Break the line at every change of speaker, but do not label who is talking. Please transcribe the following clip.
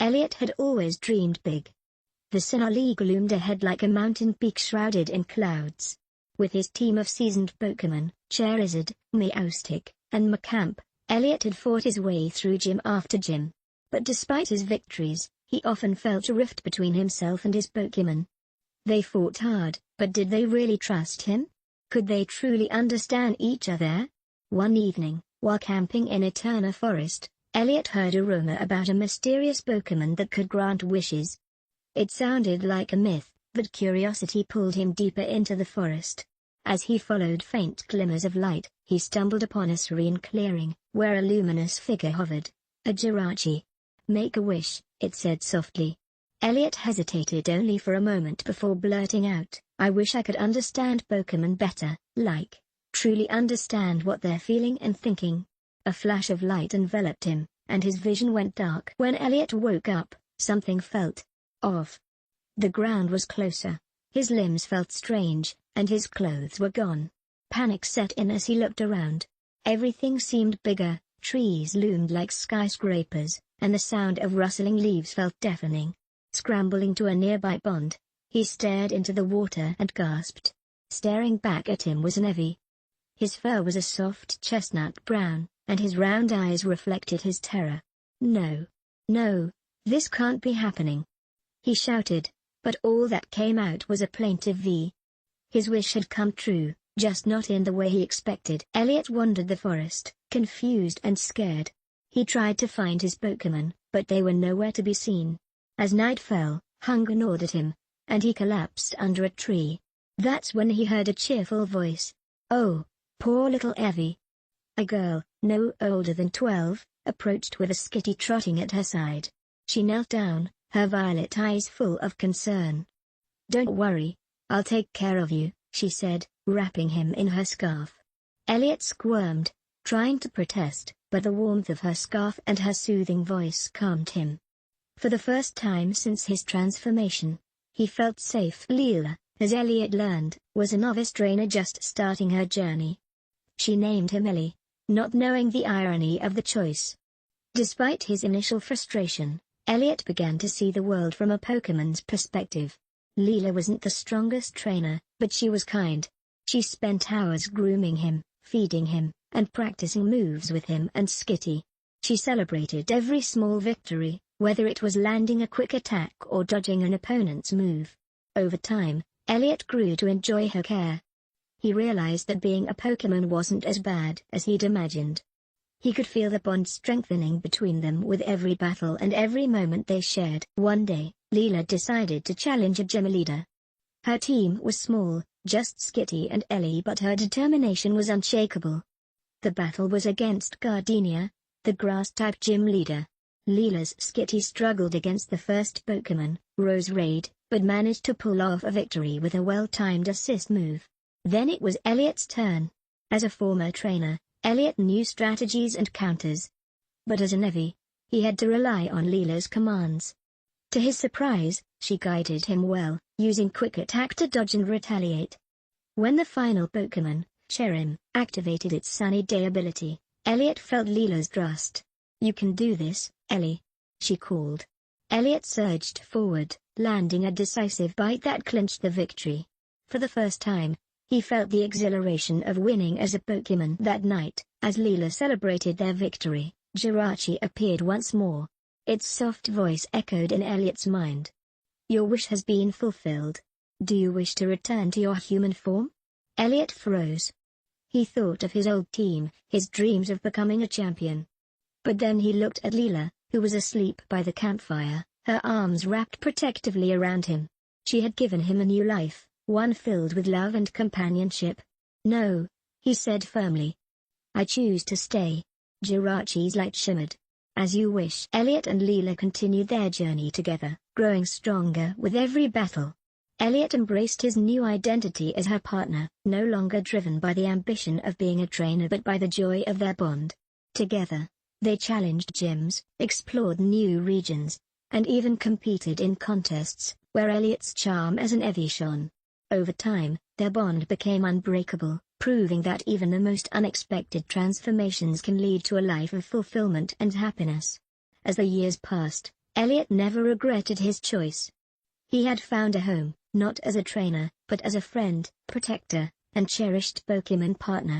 Elliot had always dreamed big. The Sinnoh loomed ahead like a mountain peak shrouded in clouds. With his team of seasoned Pokémon, Charizard, Meowstic, and Macamp, Elliot had fought his way through gym after gym. But despite his victories, he often felt a rift between himself and his Pokémon. They fought hard, but did they really trust him? Could they truly understand each other? One evening, while camping in Eterna Forest, Elliot heard a rumor about a mysterious Pokémon that could grant wishes. It sounded like a myth, but curiosity pulled him deeper into the forest. As he followed faint glimmers of light, he stumbled upon a serene clearing, where a luminous figure hovered. A Jirachi. "Make a wish," it said softly. Elliot hesitated only for a moment before blurting out, "I wish I could understand Pokémon better, truly understand what they're feeling and thinking." A flash of light enveloped him, and his vision went dark. When Elliot woke up, something felt off. The ground was closer. His limbs felt strange, and his clothes were gone. Panic set in as he looked around. Everything seemed bigger, trees loomed like skyscrapers, and the sound of rustling leaves felt deafening. Scrambling to a nearby pond, he stared into the water and gasped. Staring back at him was an Eevee. His fur was a soft chestnut brown, and his round eyes reflected his terror. "No. No, this can't be happening," he shouted, but all that came out was a plaintive "V." His wish had come true, just not in the way he expected. Elliot wandered the forest, confused and scared. He tried to find his Pokémon, but they were nowhere to be seen. As night fell, hunger gnawed at him, and he collapsed under a tree. That's when he heard a cheerful voice. "Oh, poor little Eevee." A girl, no older than 12, approached with a Skitty trotting at her side. She knelt down, her violet eyes full of concern. "Don't worry, I'll take care of you," she said, wrapping him in her scarf. Elliot squirmed, trying to protest, but the warmth of her scarf and her soothing voice calmed him. For the first time since his transformation, he felt safe. Leela, as Elliot learned, was a novice trainer just starting her journey. She named him Ellie, not knowing the irony of the choice. Despite his initial frustration, Elliot began to see the world from a Pokémon's perspective. Leela wasn't the strongest trainer, but she was kind. She spent hours grooming him, feeding him, and practicing moves with him and Skitty. She celebrated every small victory, whether it was landing a quick attack or dodging an opponent's move. Over time, Elliot grew to enjoy her care. He realized that being a Pokémon wasn't as bad as he'd imagined. He could feel the bond strengthening between them with every battle and every moment they shared. One day, Leela decided to challenge a gym leader. Her team was small, just Skitty and Ellie, but her determination was unshakable. The battle was against Gardenia, the grass-type gym leader. Leela's Skitty struggled against the first Pokémon, Roserade, but managed to pull off a victory with a well-timed assist move. Then it was Elliot's turn. As a former trainer, Elliot knew strategies and counters. But as an Eevee, he had to rely on Leela's commands. To his surprise, she guided him well, using quick attack to dodge and retaliate. When the final Pokémon, Cherrim, activated its Sunny Day ability, Elliot felt Leela's trust. "You can do this, Ellie," she called. Elliot surged forward, landing a decisive bite that clinched the victory. For the first time, he felt the exhilaration of winning as a Pokémon. That night, as Leela celebrated their victory, Jirachi appeared once more. Its soft voice echoed in Elliot's mind. "Your wish has been fulfilled. Do you wish to return to your human form?" Elliot froze. He thought of his old team, his dreams of becoming a champion. But then he looked at Leela, who was asleep by the campfire, her arms wrapped protectively around him. She had given him a new life, one filled with love and companionship. "No," he said firmly. "I choose to stay." Jirachi's light shimmered. "As you wish." Elliot and Leela continued their journey together, growing stronger with every battle. Elliot embraced his new identity as her partner, no longer driven by the ambition of being a trainer but by the joy of their bond. Together, they challenged gyms, explored new regions, and even competed in contests, where Elliot's charm as an Eevee shone. Over time, their bond became unbreakable, proving that even the most unexpected transformations can lead to a life of fulfillment and happiness. As the years passed, Elliot never regretted his choice. He had found a home, not as a trainer, but as a friend, protector, and cherished Pokémon partner.